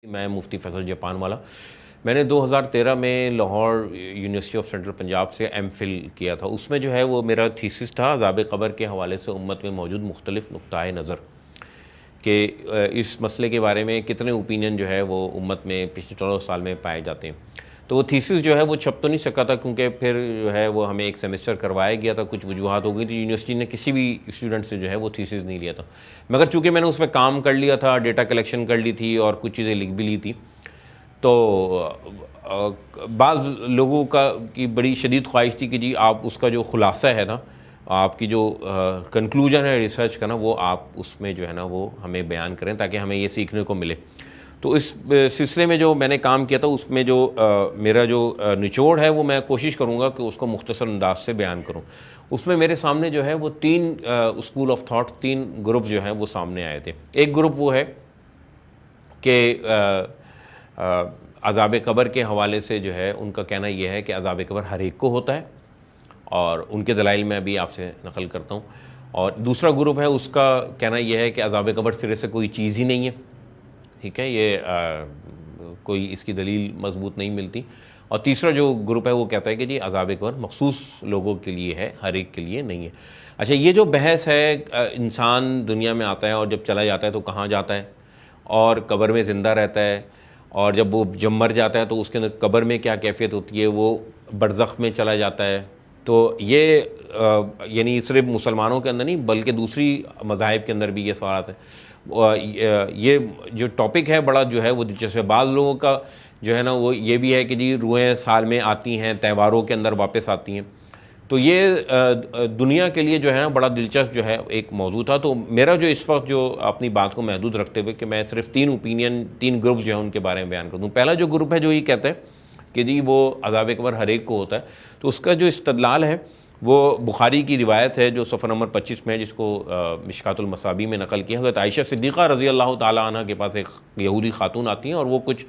میں مفتی فیصل جاپان والا. میں نے 2013 میں Lahore university of central Punjab سے ایم فل کیا تھا. اس میں جو ہے وہ میرا تھیسس تھا عذاب قبر کے حوالے سے امت میں موجود مختلف نقطۂ نظر کہ اس مسئلے کے بارے میں کتنے اوپینین جو ہے وہ امت میں پچھلے 14 سال میں پائے جاتے ہیں. تو وہ تھیسس جو ہے وہ چھپ تو نہیں سکا تھا کیونکہ پھر جو ہے وہ ہمیں ایک سیمسٹر کروایا گیا تھا. کچھ وجوہات ہو گئی تھی, یونیورسٹی نے کسی بھی اسٹوڈنٹ سے جو ہے وہ تھیسس نہیں لیا تھا. مگر چونکہ میں نے اس میں کام کر لیا تھا, ڈیٹا کلیکشن کر لی تھی اور کچھ چیزیں لکھ بھی لی تھی, تو بعض لوگوں کی بڑی شدید خواہش تھی کہ جی آپ اس کا جو خلاصہ ہے نا, آپ کی جو کنکلوژن ہے ریسرچ کا نا, وہ آپ اس میں جو ہے نا وہ ہمیں بیان کریں تاکہ ہمیں یہ سیکھنے کو ملے. تو اس سلسلے میں جو میں نے کام کیا تھا اس میں جو میرا جو نچوڑ ہے وہ میں کوشش کروں گا کہ اس کو مختصر انداز سے بیان کروں. اس میں میرے سامنے جو ہے وہ 3 اسکول آف تھاٹ, 3 گروپ جو ہیں وہ سامنے آئے تھے. ایک گروپ وہ ہے کہ عذاب قبر کے حوالے سے جو ہے ان کا کہنا یہ ہے کہ عذاب قبر ہر ایک کو ہوتا ہے, اور ان کے دلائل میں ابھی آپ سے نقل کرتا ہوں. اور دوسرا گروپ ہے, اس کا کہنا یہ ہے کہ عذاب قبر سرے سے کوئی چیز ہی نہیں ہے. ٹھیک ہے, یہ کوئی اس کی دلیل مضبوط نہیں ملتی. اور تیسرا جو گروپ ہے وہ کہتا ہے کہ جی عذاب قبر مخصوص لوگوں کے لیے ہے, ہر ایک کے لیے نہیں ہے. اچھا, یہ جو بحث ہے, انسان دنیا میں آتا ہے اور جب چلا جاتا ہے تو کہاں جاتا ہے, اور قبر میں زندہ رہتا ہے, اور جب مر جاتا ہے تو اس کے اندر قبر میں کیا کیفیت ہوتی ہے, وہ برزخ میں چلا جاتا ہے. تو یہ یعنی صرف مسلمانوں کے اندر نہیں بلکہ دوسری مذاہب کے اندر بھی یہ سوالات ہیں. یہ جو ٹاپک ہے بڑا جو ہے وہ دلچسپ ہے. بعض لوگوں کا جو ہے نا وہ یہ بھی ہے کہ جی روحیں سال میں آتی ہیں, تہواروں کے اندر واپس آتی ہیں. تو یہ دنیا کے لیے جو ہے نا بڑا دلچسپ جو ہے ایک موضوع تھا. تو میرا جو اس وقت جو اپنی بات کو محدود رکھتے ہوئے کہ میں صرف 3 اوپینین, 3 گروپ جو ہیں ان کے بارے میں بیان کر دوں. پہلا جو گروپ ہے جو یہ کہتا ہے کہ جی وہ عذاب قبر ہر ایک کو ہوتا ہے, تو اس کا جو استدلال ہے وہ بخاری کی روایت ہے جو صفحہ نمبر 25 میں ہے, جس کو مشکات المصابیح میں نقل کیا. حضرت عائشہ صدیقہ رضی اللہ تعالیٰ عنہ کے پاس ایک یہودی خاتون آتی ہیں اور وہ کچھ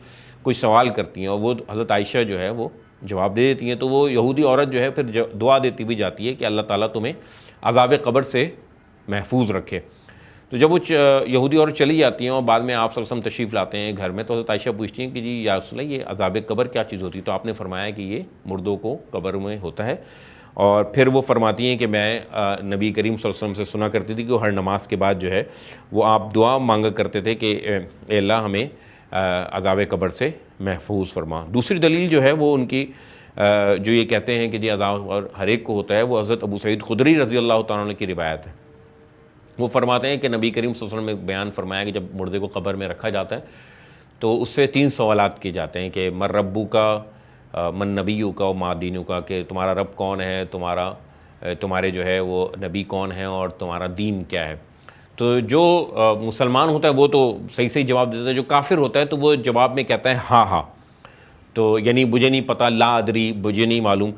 سوال کرتی ہیں, اور وہ حضرت عائشہ جو ہے وہ جواب دے دیتی ہیں. تو وہ یہودی عورت جو ہے پھر دعا دیتی بھی جاتی ہے کہ اللہ تعالیٰ تمہیں عذاب قبر سے محفوظ رکھے. تو جب وہ یہودی عورت چلی جاتی ہیں اور بعد میں آپ صلی اللہ علیہ وسلم تشریف لاتے ہیں گھر میں, تو حضرت عائشہ پوچھتی ہیں کہ جی یا رسول اللہ یہ عذاب قبر کیا چیز ہوتی ہے؟ تو آپ نے فرمایا کہ یہ مردوں کو قبر میں ہوتا ہے. اور پھر وہ فرماتی ہیں کہ میں نبی کریم صلی اللہ علیہ وسلم سے سنا کرتی تھی کہ وہ ہر نماز کے بعد جو ہے وہ آپ دعا مانگا کرتے تھے کہ اے اللہ ہمیں عذاب قبر سے محفوظ فرما. دوسری دلیل جو ہے وہ ان کی جو یہ کہتے ہیں کہ جی عذاب ہر ایک کو ہوتا ہے, وہ حضرت ابو سعید خدری رضی اللہ تعالیٰ عنہ کی روایت ہے. وہ فرماتے ہیں کہ نبی کریم صلی اللہ علیہ وسلم نے بیان فرمایا کہ جب مردے کو قبر میں رکھا جاتا ہے تو اس سے 3 سوالات کیے جاتے ہیں کہ من ربو کا, من نبیو کا, و ما دینو کا, کہ تمہارا رب کون ہے, تمہارے جو ہے وہ نبی کون ہے, اور تمہارا دین کیا ہے. تو جو مسلمان ہوتا ہے وہ تو صحیح جواب دیتا ہے, جو کافر ہوتا ہے تو وہ جواب میں کہتا ہے ہاں ہاں, تو یعنی مجھے نہیں پتہ, لا ادری, مجھے نہیں معلوم.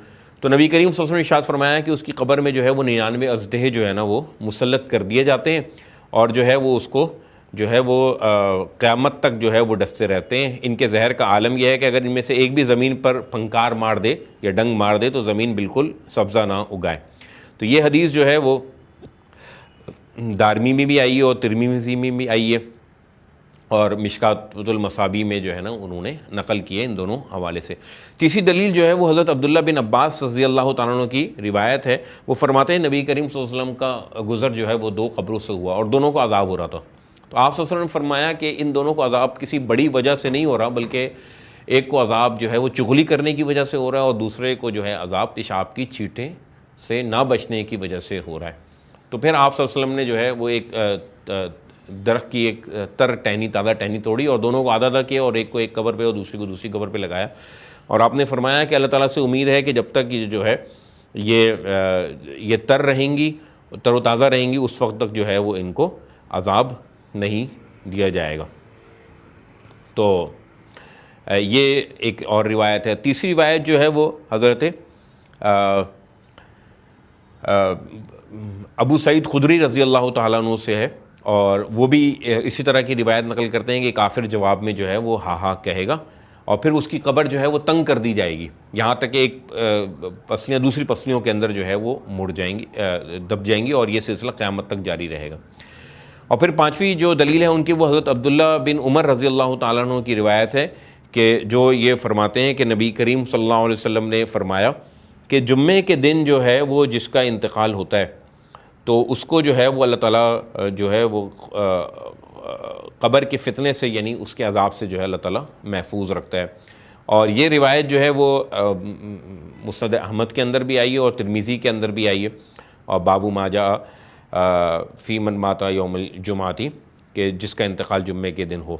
تو نبی کریم صلی اللہ علیہ وسلم نے ارشاد فرمایا کہ اس کی قبر میں جو ہے وہ 99 اژدہے جو ہے نا وہ مسلط کر دیے جاتے ہیں, اور جو ہے وہ اس کو جو ہے وہ قیامت تک جو ہے وہ ڈستے رہتے ہیں. ان کے زہر کا عالم یہ ہے کہ اگر ان میں سے ایک بھی زمین پر پھنکار مار دے یا ڈنگ مار دے تو زمین بالکل سبزہ نہ اگائے. تو یہ حدیث جو ہے وہ دارمی میں بھی آئی ہے اور ترمذی میں بھی آئی ہے, اور مشکات المصابیح میں جو ہے نا انہوں نے نقل کیے ان دونوں حوالے سے. تیسری دلیل جو ہے وہ حضرت عبداللہ بن عباس رضی اللہ تعالیٰ عنہ کی روایت ہے. وہ فرماتے ہیں نبی کریم صلی اللہ علیہ وسلم کا گزر جو ہے وہ 2 قبروں سے ہوا اور دونوں کو عذاب ہو رہا تھا. تو آپ صلی اللہ علیہ وسلم نے فرمایا کہ ان دونوں کو عذاب کسی بڑی وجہ سے نہیں ہو رہا, بلکہ ایک کو عذاب جو ہے وہ چغلی کرنے کی وجہ سے ہو رہا ہے, اور دوسرے کو جو ہے عذاب پیشاب کی چھینٹیں سے نہ بچنے کی وجہ سے ہو رہا ہے. تو پھر آپ صلی اللہ علیہ وسلم نے جو ہے وہ ایک درخت کی ایک تازہ ٹہنی توڑی اور دونوں کو آدھا کیا, اور ایک کو ایک قبر پہ اور دوسری کو دوسری قبر پہ لگایا. اور آپ نے فرمایا کہ اللہ تعالیٰ سے امید ہے کہ جب تک یہ جو ہے یہ تر و تازہ رہیں گی اس وقت تک جو ہے وہ ان کو عذاب نہیں دیا جائے گا. تو یہ ایک اور روایت ہے. تیسری روایت جو ہے وہ حضرت ابو سعید خدری رضی اللہ تعالیٰ عنہ سے ہے, اور وہ بھی اسی طرح کی روایت نقل کرتے ہیں کہ کافر جواب میں جو ہے وہ ہاں ہاں کہے گا, اور پھر اس کی قبر جو ہے وہ تنگ کر دی جائے گی, یہاں تک کہ ایک پسلیاں دوسری پسلیوں کے اندر جو ہے وہ مڑ جائیں گی, دب جائیں گی, اور یہ سلسلہ قیامت تک جاری رہے گا. اور پھر پانچویں جو دلیل ہے ان کی وہ حضرت عبداللہ بن عمر رضی اللہ تعالیٰ عنہ کی روایت ہے کہ جو یہ فرماتے ہیں کہ نبی کریم صلی اللہ علیہ وسلم نے فرمایا کہ جمعے کے دن جو ہے وہ جس کا انتقال ہوتا ہے تو اس کو جو ہے وہ اللہ تعالیٰ جو ہے وہ قبر کے فتنے سے یعنی اس کے عذاب سے جو ہے اللہ تعالیٰ محفوظ رکھتا ہے. اور یہ روایت جو ہے وہ مسند احمد کے اندر بھی آئی ہے اور ترمذی کے اندر بھی آئی ہے، اور بابو ما جاء فی من مات یوم الجمعۃ کہ جس کا انتقال جمعے کے دن ہو.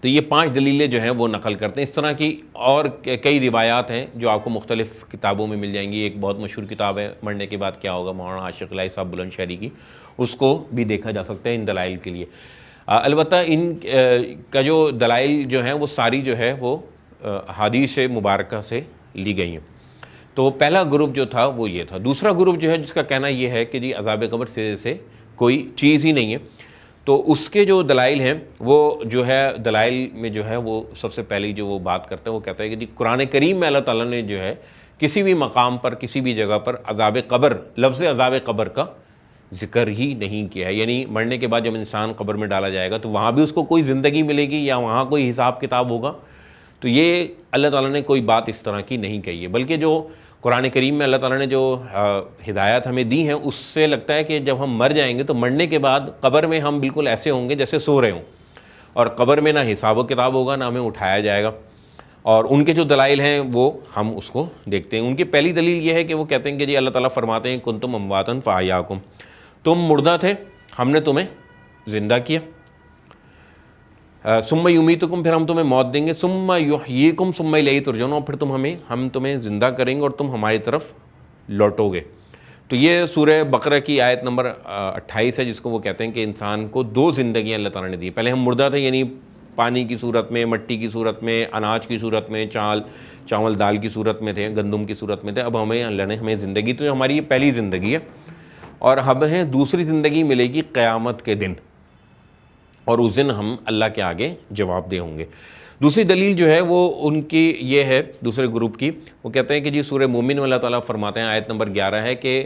تو یہ 5 دلیلیں جو ہیں وہ نقل کرتے ہیں. اس طرح کی اور کئی روایات ہیں جو آپ کو مختلف کتابوں میں مل جائیں گی. ایک بہت مشہور کتاب ہے مرنے کے بعد کیا ہوگا، مولانا عاشق الہی صاحب بلند شہری کی، اس کو بھی دیکھا جا سکتا ہے ان دلائل کے لیے. البتہ ان کا جو دلائل جو ہیں وہ ساری جو ہے وہ حدیث مبارکہ سے لی گئی ہیں. تو پہلا گروپ جو تھا وہ یہ تھا. دوسرا گروپ جو ہے جس کا کہنا یہ ہے کہ جی عذاب قبر سے کوئی چیز ہی نہیں ہے، تو اس کے جو دلائل ہیں وہ جو ہے دلائل میں جو ہے وہ سب سے پہلی جو وہ بات کرتے ہیں وہ کہتا ہے کہ جی قرآن کریم میں اللہ تعالیٰ نے جو ہے کسی بھی مقام پر کسی بھی جگہ پر عذاب قبر، لفظ عذاب قبر کا ذکر ہی نہیں کیا ہے. یعنی مرنے کے بعد جب انسان قبر میں ڈالا جائے گا تو وہاں بھی اس کو کوئی زندگی ملے گی یا وہاں کوئی حساب کتاب ہوگا، تو یہ اللہ تعالیٰ نے کوئی بات اس طرح کی نہیں کہی ہے. بلکہ جو قرآن کریم میں اللہ تعالیٰ نے جو ہدایات ہمیں دی ہیں اس سے لگتا ہے کہ جب ہم مر جائیں گے تو مرنے کے بعد قبر میں ہم بالکل ایسے ہوں گے جیسے سو رہے ہوں، اور قبر میں نہ حساب و کتاب ہوگا نہ ہمیں اٹھایا جائے گا. اور ان کے جو دلائل ہیں وہ ہم اس کو دیکھتے ہیں. ان کی پہلی دلیل یہ ہے کہ وہ کہتے ہیں کہ جی اللہ تعالیٰ فرماتے ہیں کنتم امواتا فاحیاکم، تم مردہ تھے ہم نے تمہیں زندہ کیا. ثم یمیتکم، پھر ہم تمہیں موت دیں گے. ثم یحییکم ثم الیہ ترجعون، پھر ہم تمہیں زندہ کریں گے اور تم ہماری طرف لوٹو گے. تو یہ سورہ بقرہ کی آیت نمبر 28 ہے جس کو وہ کہتے ہیں کہ انسان کو 2 زندگیاں اللہ تعالیٰ نے دی. پہلے ہم مردہ تھے یعنی پانی کی صورت میں، مٹی کی صورت میں، اناج کی صورت میں، چاول دال کی صورت میں تھے، گندم کی صورت میں تھے. اب اللہ نے ہمیں زندگی، تو ہماری یہ پہلی زندگی ہے، اور ہمیں دوسری زندگی ملے گی قیامت کے دن، اور اس دن ہم اللہ کے آگے جواب دہ ہوں گے. دوسری دلیل جو ہے وہ ان کی یہ ہے دوسرے گروپ کی، وہ کہتے ہیں کہ جی سورہ مومن میں اللہ تعالیٰ فرماتے ہیں آیت نمبر 11 ہے کہ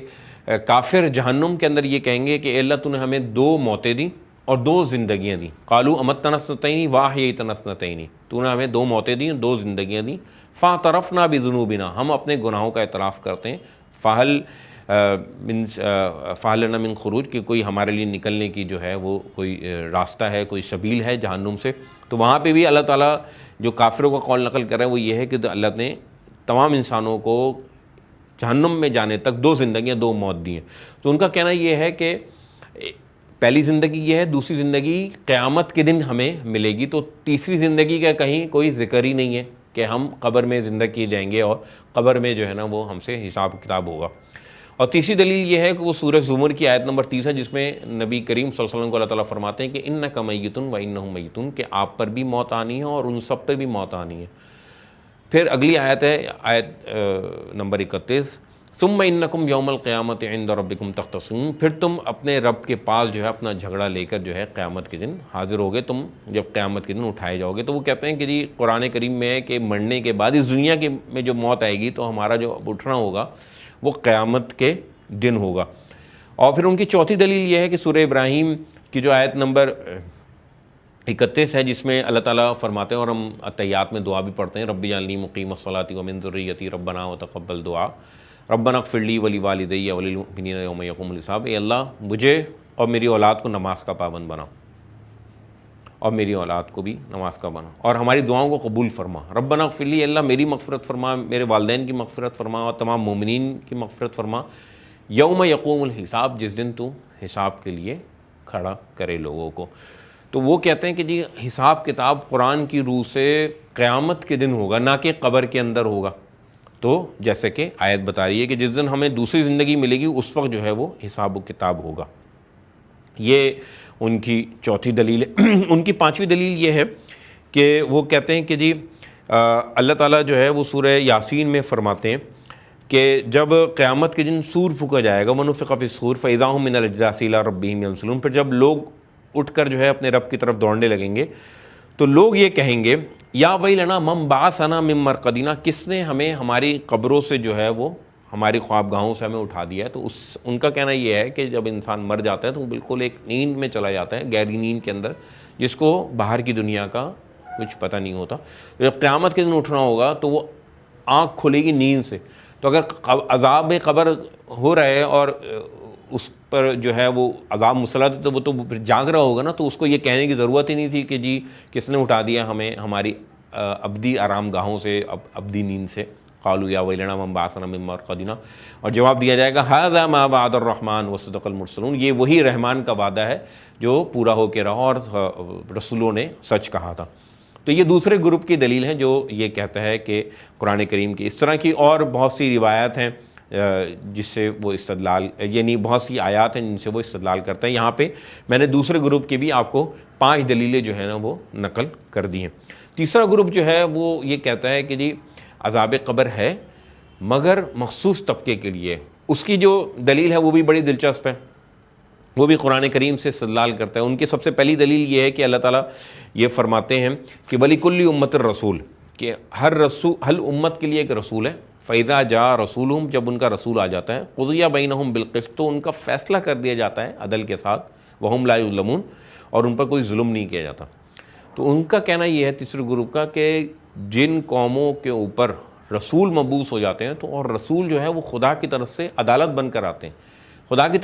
کافر جہنم کے اندر یہ کہیں گے کہ اے اللہ تو نے ہمیں 2 موتیں دیں اور 2 زندگیاں دیں. قالوا امتنا اثنتین واحییتنا اثنتین، تو نے ہمیں 2 موتیں دیں 2 زندگیاں دیں. فاعترفنا بذنوبنا، ہم اپنے گناہوں کا اعتراف کرتے ہیں. فہل لنا من خروج، کہ کوئی ہمارے لیے نکلنے کی جو ہے وہ کوئی راستہ ہے، کوئی سبیل ہے جہنم سے. تو وہاں پہ بھی اللہ تعالیٰ جو کافروں کا قول نقل کر رہے ہیں وہ یہ ہے کہ اللہ نے تمام انسانوں کو جہنم میں جانے تک 2 زندگیاں 2 موت دی ہیں. تو ان کا کہنا یہ ہے کہ پہلی زندگی یہ ہے، دوسری زندگی قیامت کے دن ہمیں ملے گی. تو تیسری زندگی کا کہیں کوئی ذکر ہی نہیں ہے کہ ہم قبر میں زندہ کیے جائیں گے اور قبر میں جو ہے نا وہ ہم سے حساب کتاب ہوگا. اور تیسری دلیل یہ ہے کہ وہ سورہ زمر کی آیت نمبر 30 ہے جس میں نبی کریم صلی اللہ علیہ وسلم کو اللہ تعالیٰ فرماتے ہیں کہ انک میت و انہم میتون، کہ آپ پر بھی موت آنی ہے اور ان سب پہ بھی موت آنی ہے. پھر اگلی آیت ہے آیت نمبر 31، ثم انکم یوم القیامت عند ربکم تختصمون، پھر تم اپنے رب کے پاس جو ہے اپنا جھگڑا لے کر جو ہے قیامت کے دن حاضر ہوگے، تم جب قیامت کے دن اٹھائے جاؤ گے. تو وہ کہتے ہیں کہ جی قرآن کریم میں ہے کہ مرنے کے بعد اس دنیا میں جو موت آئے گی تو ہمارا جو اٹھنا ہوگا وہ قیامت کے دن ہوگا. اور پھر ان کی چوتھی دلیل یہ ہے کہ سورہ ابراہیم کی جو آیت نمبر 31 ہے جس میں اللہ تعالیٰ فرماتے ہیں، اور ہم اتحیات میں دعا بھی پڑھتے ہیں، رب اجعلنی مقیم الصلاۃ ومن ذریتی ربنا وتقبل دعا ربنا اغفر لی ولوالدی وللمؤمنین یوم یقوم الحساب. اے اللہ مجھے اور میری اولاد کو نماز کا پابند بنا، اور میری اولاد کو بھی نماز کا بنا، اور ہماری دعاؤں کو قبول فرما. ربنا اغفر لی، اللہ میری مغفرت فرما، میرے والدین کی مغفرت فرما، اور تمام مومنین کی مغفرت فرما. یوم یقوم الحساب، جس دن تو حساب کے لیے کھڑا کرے لوگوں کو. تو وہ کہتے ہیں کہ جی حساب کتاب قرآن کی روح سے قیامت کے دن ہوگا، نہ کہ قبر کے اندر ہوگا. تو جیسے کہ آیت بتا رہی ہے کہ جس دن ہمیں دوسری زندگی ملے گی اس وقت جو ہے وہ حساب و کتاب ہوگا. یہ ان کی چوتھی دلیل ہے. ان کی پانچویں دلیل یہ ہے کہ وہ کہتے ہیں کہ جی اللہ تعالیٰ جو ہے وہ سورہ یاسین میں فرماتے ہیں کہ جب قیامت کے دن سور پھونکا جائے گا، وَنُفِخَ فِي الصُّورِ فَإِذَا هُم مِّنَ الْأَجْدَاثِ إِلَىٰ رَبِّهِمْ يَنسِلُونَ، پھر جب لوگ اٹھ کر جو ہے اپنے رب کی طرف دوڑنے لگیں گے تو لوگ یہ کہیں گے یا ویلنا من بعثنا من مرقدنا، کس نے ہمیں ہماری قبروں سے جو ہے وہ ہماری خوابگاہوں سے ہمیں اٹھا دیا ہے۔ تو ان کا کہنا یہ ہے کہ جب انسان مر جاتا ہے تو وہ بالکل ایک نیند میں چلا جاتا ہے، گہری نیند کے اندر، جس کو باہر کی دنیا کا کچھ پتہ نہیں ہوتا۔ جب قیامت کے دن اٹھنا ہوگا تو وہ آنکھ کھلے گی نیند سے۔ تو اگر عذاب قبر ہو رہا ہے اور اس پر جو ہے وہ عذاب مسلط ہے تو وہ تو پھر جاگ رہا ہوگا نا، تو اس کو یہ کہنے کی ضرورت ہی نہیں تھی کہ جی کس نے اٹھا دیا ہمیں ہماری ابدی آرام گاہوں سے، ابدی نیند سے۔ قالوا یا ویلنا من بعثنا من مرقدنا، اور جواب دیا جائے گا ھذا ما وعد الرحمن وصدق المرسلون، یہ وہی رحمان کا وعدہ ہے جو پورا ہو کے رہا اور رسولوں نے سچ کہا تھا۔ تو یہ دوسرے گروپ کی دلیل ہے جو یہ کہتا ہے کہ قرآن کریم کی اس طرح کی اور بہت سی روایات ہیں جس سے وہ استدلال، یعنی بہت سی آیات ہیں جن سے وہ استدلال کرتا ہے۔ یہاں پہ میں نے دوسرے گروپ کی بھی آپ کو 5 دلیلیں جو ہیں نا وہ نقل کر دی ہیں۔ تیسرا گروپ جو ہے وہ یہ کہتا ہے کہ جی عذاب قبر ہے مگر مخصوص طبقے کے لیے۔ اس کی جو دلیل ہے وہ بھی بڑی دلچسپ ہے، وہ بھی قرآن کریم سے استدلال کرتا ہے۔ ان کی سب سے پہلی دلیل یہ ہے کہ اللہ تعالیٰ یہ فرماتے ہیں کہ وَلِكُلِّ أُمَّةٍ الرَّسُولُ، کہ ہر امت کے لیے ایک رسول ہے۔ فَإِذَا جَاءَ رَسُولُهُمْ، جب ان کا رسول آ جاتا ہے، قُضِيَ بَيْنَهُمْ بِالْقِسْطِ، تو ان کا فیصلہ کر دیا جاتا ہے عدل کے ساتھ، وَهُمْ لَا يُظْلَمُونَ، اور ان پر کوئی ظلم نہیں کیا جاتا۔ تو ان کا کہنا یہ ہے تیسرے گروپ کا کہ جن قوموں کے اوپر رسول مبعوث ہو جاتے ہیں تو اور رسول جو ہے وہ خدا کی طرف سے عدالت بن کر آتے ہیں۔ خدا کی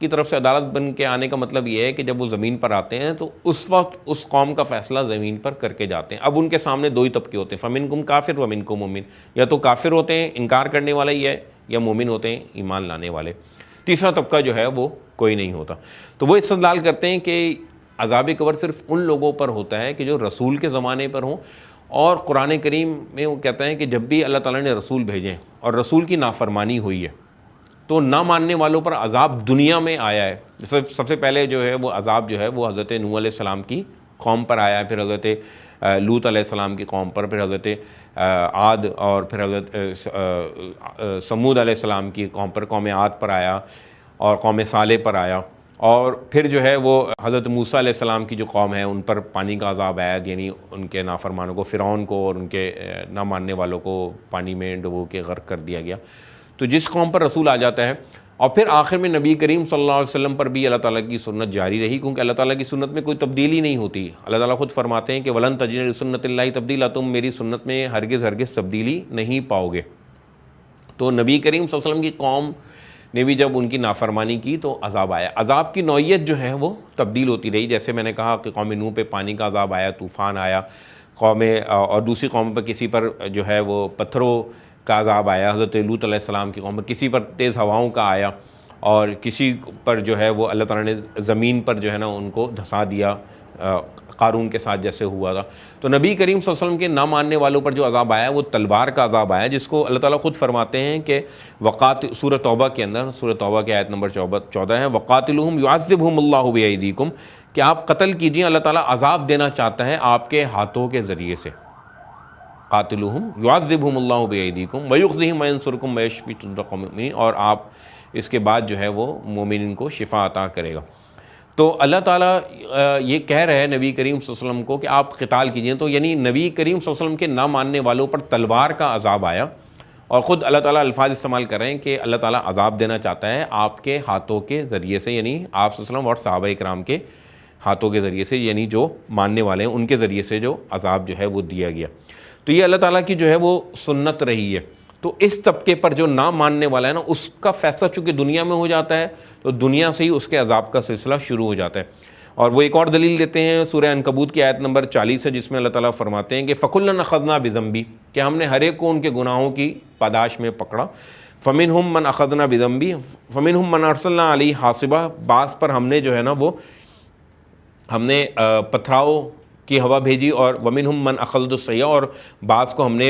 طرف سے عدالت بن کے آنے کا مطلب یہ ہے کہ جب وہ زمین پر آتے ہیں تو اس وقت اس قوم کا فیصلہ زمین پر کر کے جاتے ہیں۔ اب ان کے سامنے 2 ہی طبقے ہوتے ہیں، فَمِنْكُمْ کافر وَمِنْكُمْ مُؤْمِن، یا تو کافر ہوتے ہیں انکار کرنے والا ہی ہے، یا مومن ہوتے ہیں ایمان لانے والے۔ تیسرا طبقہ جو ہے وہ کوئی نہیں ہوتا۔ تو وہ استدلال کرتے ہیں کہ عذاب قبر صرف ان لوگوں پر ہوتا ہے کہ جو رسول کے زمانے پر ہوں، اور قرآن کریم میں وہ کہتا ہے کہ جب بھی اللہ تعالیٰ نے رسول بھیجیں اور رسول کی نافرمانی ہوئی ہے تو نہ ماننے والوں پر عذاب دنیا میں آیا ہے۔ سب سے پہلے جو ہے وہ عذاب جو ہے وہ حضرت نوح علیہ السلام کی قوم پر آیا ہے، پھر حضرت لوط علیہ السلام کی قوم پر، پھر حضرت عاد، اور پھر حضرت سمود علیہ السلام کی قوم پر، قوم عاد پر آیا، اور قوم صالح پر آیا، اور پھر جو ہے وہ حضرت موسیٰ علیہ السلام کی جو قوم ہے ان پر پانی کا عذاب آیا، یعنی ان کے نافرمانوں کو، فرعون کو اور ان کے نہ ماننے والوں کو پانی میں ڈبو کے غرق کر دیا گیا۔ تو جس قوم پر رسول آ جاتا ہے، اور پھر آخر میں نبی کریم صلی اللہ علیہ وسلم پر بھی اللہ تعالیٰ کی سنت جاری رہی، کیونکہ اللہ تعالیٰ کی سنت میں کوئی تبدیلی نہیں ہوتی۔ اللہ تعالیٰ خود فرماتے ہیں کہ وَلَن تَجِدَ لِسُنَّتِ اللَّهِ تَبْدِيلًا، تم میری سنت میں ہرگز تبدیلی نہیں پاؤ گے۔ تو نبی کریم صلی اللہ علیہ وسلم کی قوم نے بھی جب ان کی نافرمانی کی تو عذاب آیا۔ عذاب کی نوعیت جو ہے وہ تبدیل ہوتی رہی، جیسے میں نے کہا کہ قوم نوح پہ پانی کا عذاب آیا، طوفان آیا، اور دوسری قوم پر کسی پر جو ہے وہ پتھروں کا عذاب آیا، حضرت لوط علیہ السلام کی قوم پر کسی پر تیز ہواؤں کا آیا، اور کسی پر جو ہے وہ اللہ تعالیٰ نے زمین پر جو ہے نا ان کو دھسا دیا، قارون کے ساتھ جیسے ہوا تھا۔ تو نبی کریم صلی اللہ علیہ وسلم کے نہ ماننے والوں پر جو عذاب آیا وہ تلوار کا عذاب آیا، جس کو اللہ تعالیٰ خود فرماتے ہیں کہ سورۃ توبہ کے اندر، سورۃ توبہ کی آیت نمبر 14 ہے، وَقَاتِلُوهُمْ يُعَذِّبْهُمُ اللَّهُ بِأَيْدِيكُمْ، کہ آپ قتل کیجئے، اللہ تعالیٰ عذاب دینا چاہتا ہے آپ کے ہاتھوں کے ذریعے سے۔ قَاتِلُوهُمْ يُعَذِّبْهُمْ اللَّهُ بِأَيْدِيكُمْ وَيُخْزِيهِمْ وَيَنصُرُكُمْ وَيَشْفِي صُدُورَ قَوْمٍ مُؤْمِنِينَ، اور آپ اس کے بعد جو ہے وہ مومنین کو شفا عطا کرے گا۔ تو اللہ تعالیٰ یہ کہہ رہے ہیں نبی کریم صلی اللہ علیہ وسلم کو کہ آپ قتال کیجئے، تو یعنی نبی کریم صلی اللہ علیہ وسلم کے نہ ماننے والوں پر تلوار کا عذاب آیا، اور خود اللہ تعالیٰ الفاظ استعمال کر رہے ہیں کہ اللہ تعالیٰ عذاب دینا چاہتا ہے آپ کے ہاتھوں کے ذریعے سے، یعنی آپ صلی اللہ علیہ وسلم اور صحابہ اکرام کے ہاتھوں کے ذریعے سے، یعنی جو ماننے والے ہیں ان کے ذریعے سے جو عذاب جو ہے وہ دیا گیا۔ تو یہ اللہ تعالیٰ کی جو ہے وہ سنت رہی ہے۔ تو اس طبقے پر جو نہ ماننے والا ہے نا، اس کا فیصلہ چونکہ دنیا میں ہو جاتا ہے تو دنیا سے ہی اس کے عذاب کا سلسلہ شروع ہو جاتا ہے۔ اور وہ ایک اور دلیل دیتے ہیں سورہ عنکبوت کی آیت نمبر 40 ہے، جس میں اللہ تعالیٰ فرماتے ہیں کہ فَكُلًّا أَخَذْنَا بِذَنبِهِ، کہ ہم نے ہر ایک کو ان کے گناہوں کی پاداش میں پکڑا۔ فَمِنْهُمْ مَنْ أَخَذْنَا بِذَنبِهِ وَمِنْهُمْ مَنْ أَرْسَلْنَا عَلَيْهِ حَاصِبًا، بعض پر ہم نے جو ہے نا وہ ہم نے پتھراؤ کی ہوا بھیجی، اور وَمِنْهُمْ مَنْ أَخَذَتْهُ السَّيْحَةُ، اور بعض کو ہم نے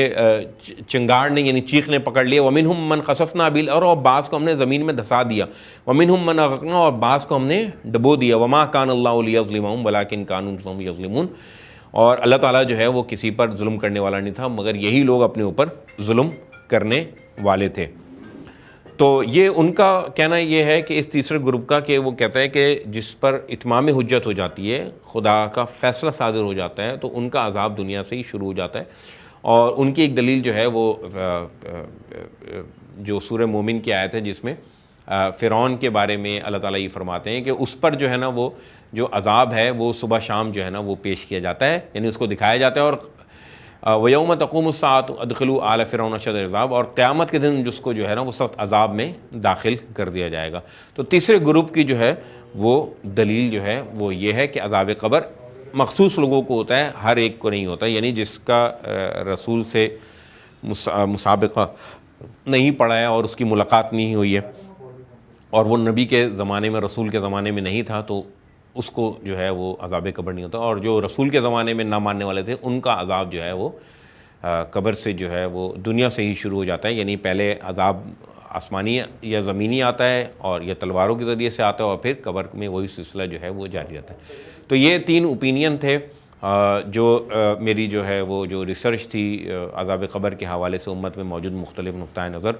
چنگاڑ نے یعنی چیخ نے پکڑ لیا، وَمِنْهُمْ مَنْ خَسَفْنَا بِهِ الْأَرْضِ، اور بعض کو ہم نے زمین میں دھسا دیا، وَمِنْهُمْ مَنْ أَغْرَقْنَا، اور بعض کو ہم نے ڈبو دیا، وَمَا كَانَ اللَّهُ لِيَظْلِمَهُمْ وَلَٰكِنْ كَانُوا أَنفُسَهُمْ يَظْلِمُونَ، اور اللہ تعالیٰ جو ہے وہ کسی پر ظلم کرنے والا نہیں تھا مگر یہی لوگ اپنے اوپر ظلم کرنے والے تھے۔ تو یہ ان کا کہنا یہ ہے کہ اس تیسرے گروپ کا، کہ وہ کہتا ہے کہ جس پر اتمام حجت ہو جاتی ہے، خدا کا فیصلہ صادر ہو جاتا ہے، تو ان کا عذاب دنیا سے ہی شروع ہو جاتا ہے۔ اور ان کی ایک دلیل جو ہے وہ جو سورہ مومن کی آیت ہے جس میں فرعون کے بارے میں اللہ تعالیٰ یہ فرماتے ہیں کہ اس پر جو ہے نا وہ جو عذاب ہے وہ صبح شام جو ہے نا وہ پیش کیا جاتا ہے، یعنی اس کو دکھایا جاتا ہے، اور وَيَوْمَ تَقُومُ السَّاعَةُ أَدْخِلُوا آلَ فِرْعَوْنَ أَشَدَّ الْعَذَابِ، اور قیامت کے دن جس کو جو ہے نا وہ سخت عذاب میں داخل کر دیا جائے گا۔ تو تیسرے گروپ کی جو ہے وہ دلیل جو ہے وہ یہ ہے کہ عذاب قبر مخصوص لوگوں کو ہوتا ہے، ہر ایک کو نہیں ہوتا، یعنی جس کا رسول سے مسابقہ نہیں پڑا ہے اور اس کی ملاقات نہیں ہوئی ہے اور وہ نبی کے زمانے میں، رسول کے زمانے میں نہیں تھا، تو اس کو جو ہے وہ عذاب قبر نہیں ہوتا، اور جو رسول کے زمانے میں نہ ماننے والے تھے ان کا عذاب جو ہے وہ قبر سے جو ہے وہ دنیا سے ہی شروع ہو جاتا ہے، یعنی پہلے عذاب آسمانی یا زمینی آتا ہے اور یا تلواروں کے ذریعے سے آتا ہے، اور پھر قبر میں وہی سلسلہ جو ہے وہ جاری رہتا ہے۔ تو یہ 3 اوپینین تھے جو میری جو ہے وہ جو ریسرچ تھی عذاب قبر کے حوالے سے امت میں موجود مختلف نقطۂ نظر،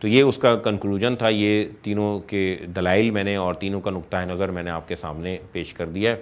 تو یہ اس کا کنکلوژن تھا۔ یہ تینوں کے دلائل میں نے اور تینوں کا نقطۂ نظر میں نے آپ کے سامنے پیش کر دیا ہے۔